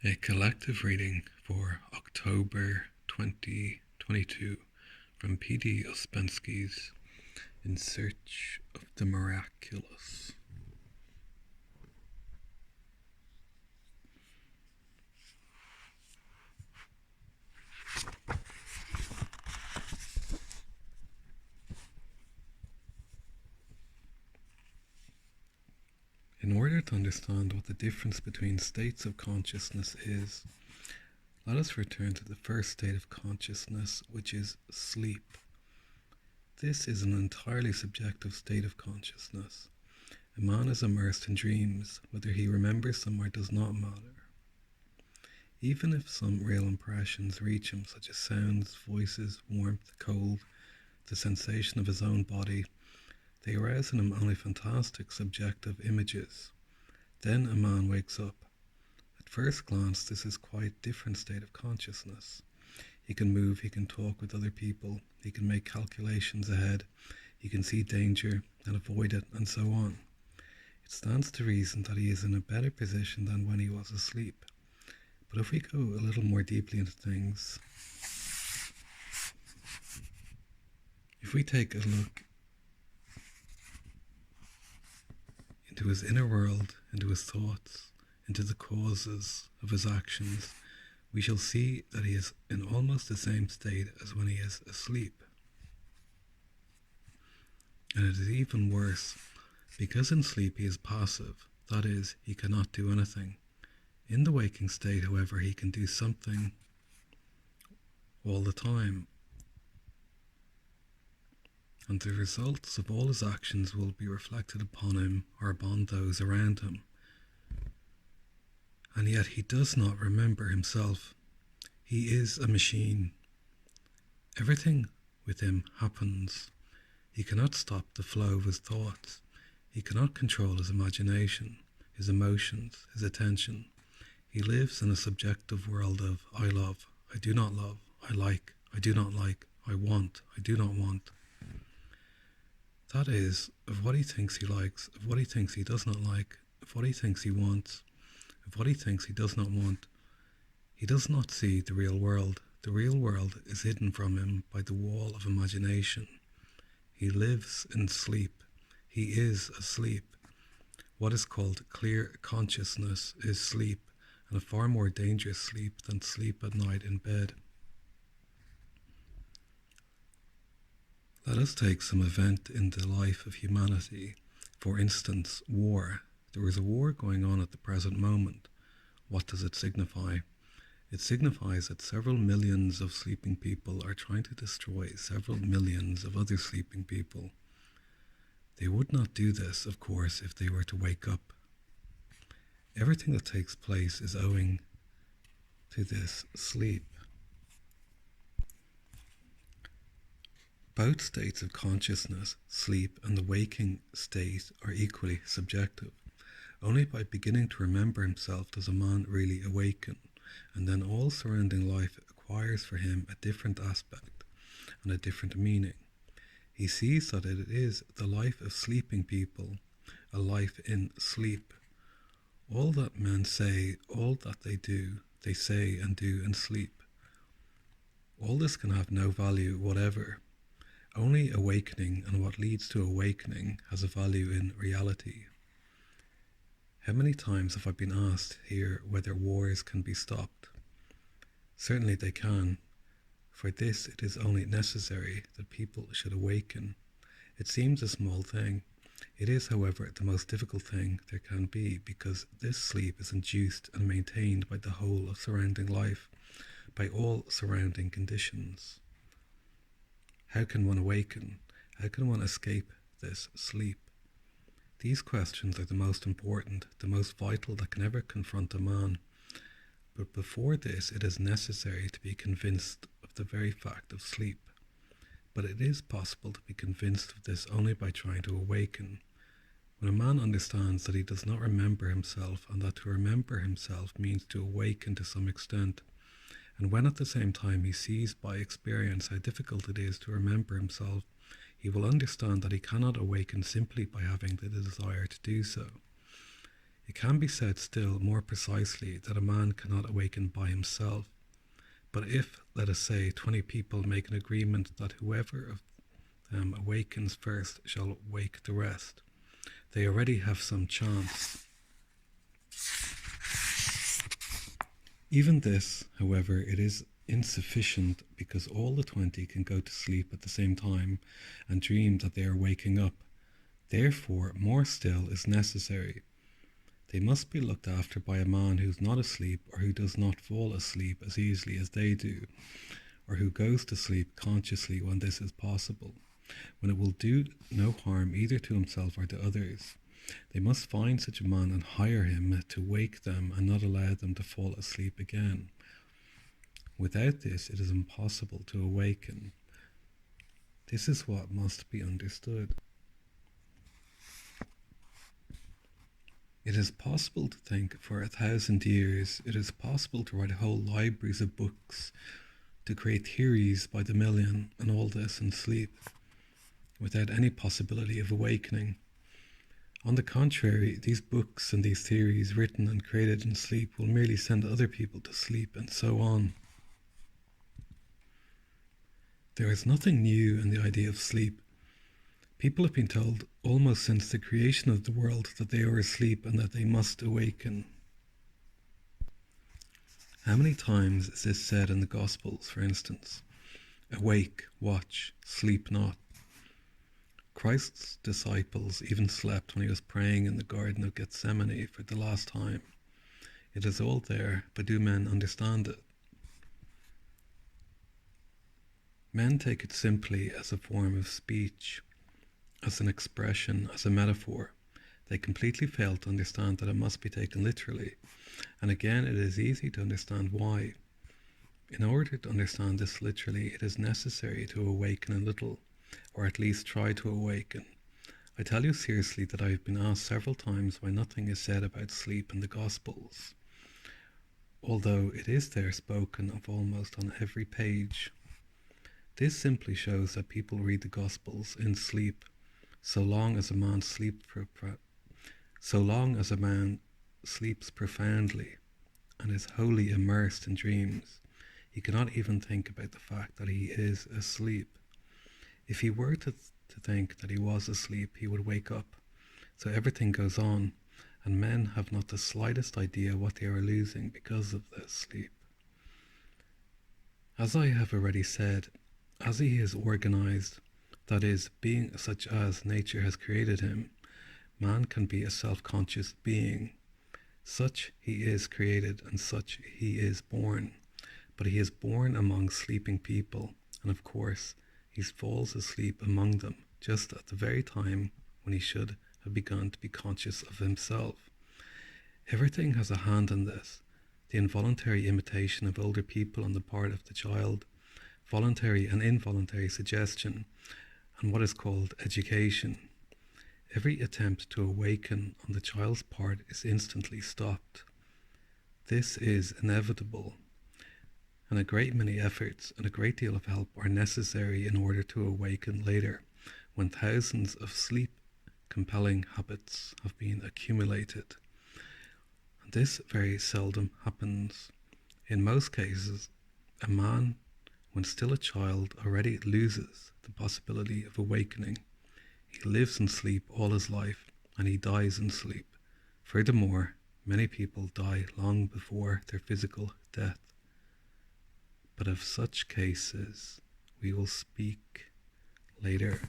A collective reading for October 2022 from P.D. Ouspensky's In Search of the Miraculous. In order to understand what the difference between states of consciousness is, let us return to the first state of consciousness, which is sleep. This is an entirely subjective state of consciousness. A man is immersed in dreams, whether he remembers them or does not matter. Even if some real impressions reach him, such as sounds, voices, warmth, cold, the sensation of his own body, they arouse in him only fantastic subjective images. Then a man wakes up. At first glance, this is quite a different state of consciousness. He can move, he can talk with other people, he can make calculations ahead, he can see danger and avoid it, and so on. It stands to reason that he is in a better position than when he was asleep. But if we go a little more deeply into things, if we take a look into his inner world, into his thoughts, into the causes of his actions, we shall see that he is in almost the same state as when he is asleep. And it is even worse, because in sleep he is passive, that is, he cannot do anything. In the waking state, however, he can do something all the time, and the results of all his actions will be reflected upon him or upon those around him. And yet he does not remember himself. He is a machine. Everything with him happens. He cannot stop the flow of his thoughts. He cannot control his imagination, his emotions, his attention. He lives in a subjective world of I love, I do not love, I like, I do not like, I want, I do not want. That is, of what he thinks he likes, of what he thinks he does not like, of what he thinks he wants, of what he thinks he does not want. He does not see the real world. The real world is hidden from him by the wall of imagination. He lives in sleep. He is asleep. What is called clear consciousness is sleep, and a far more dangerous sleep than sleep at night in bed. Let us take some event in the life of humanity. For instance, war. There is a war going on at the present moment. What does it signify? It signifies that several millions of sleeping people are trying to destroy several millions of other sleeping people. They would not do this, of course, if they were to wake up. Everything that takes place is owing to this sleep. Both states of consciousness, sleep and the waking state, are equally subjective. Only by beginning to remember himself does a man really awaken, and then all surrounding life acquires for him a different aspect and a different meaning. He sees that it is the life of sleeping people, a life in sleep. All that men say, all that they do, they say and do in sleep. All this can have no value whatever. Only awakening and what leads to awakening has a value in reality. How many times have I been asked here whether wars can be stopped? Certainly they can. For this it is only necessary that people should awaken. It seems a small thing. It is, however, the most difficult thing there can be, because this sleep is induced and maintained by the whole of surrounding life, by all surrounding conditions. How can one awaken? How can one escape this sleep? These questions are the most important, the most vital that can ever confront a man. But before this, it is necessary to be convinced of the very fact of sleep. But it is possible to be convinced of this only by trying to awaken. When a man understands that he does not remember himself, and that to remember himself means to awaken to some extent, and when at the same time he sees by experience how difficult it is to remember himself, he will understand that he cannot awaken simply by having the desire to do so. It can be said still more precisely that a man cannot awaken by himself. But if, let us say, 20 people make an agreement that whoever of them awakens first shall wake the rest, they already have some chance. Even this, however, it is insufficient, because all the 20 can go to sleep at the same time and dream that they are waking up. Therefore, more still is necessary. They must be looked after by a man who's not asleep, or who does not fall asleep as easily as they do, or who goes to sleep consciously when this is possible, when it will do no harm either to himself or to others. They must find such a man and hire him to wake them and not allow them to fall asleep again. Without this, it is impossible to awaken. This is what must be understood. It is possible to think for 1,000 years. It is possible to write whole libraries of books, to create theories by the million, and all this in sleep, without any possibility of awakening. On the contrary, these books and these theories written and created in sleep will merely send other people to sleep, and so on. There is nothing new in the idea of sleep. People have been told almost since the creation of the world that they are asleep and that they must awaken. How many times is this said in the Gospels, for instance? Awake, watch, sleep not. Christ's disciples even slept when he was praying in the Garden of Gethsemane for the last time. It is all there, but do men understand it? Men take it simply as a form of speech, as an expression, as a metaphor. They completely fail to understand that it must be taken literally. And again, it is easy to understand why. In order to understand this literally, it is necessary to awaken a little, or at least try to awaken. I tell you seriously that I have been asked several times why nothing is said about sleep in the Gospels, although it is there spoken of almost on every page. This simply shows that people read the Gospels in sleep. So long as a man sleeps profoundly and is wholly immersed in dreams, he cannot even think about the fact that he is asleep. If he were to think that he was asleep, he would wake up. So everything goes on, and men have not the slightest idea what they are losing because of this sleep. As I have already said, as he is organized, that is, being such as nature has created him, man can be a self-conscious being. Such he is created, and such he is born. But he is born among sleeping people, and of course, he falls asleep among them, just at the very time when he should have begun to be conscious of himself. Everything has a hand in this. The involuntary imitation of older people on the part of the child, voluntary and involuntary suggestion, and what is called education. Every attempt to awaken on the child's part is instantly stopped. This is inevitable, and a great many efforts and a great deal of help are necessary in order to awaken later, when thousands of sleep-compelling habits have been accumulated. And this very seldom happens. In most cases, a man, when still a child, already loses the possibility of awakening. He lives in sleep all his life, and he dies in sleep. Furthermore, many people die long before their physical death. But of such cases we will speak later.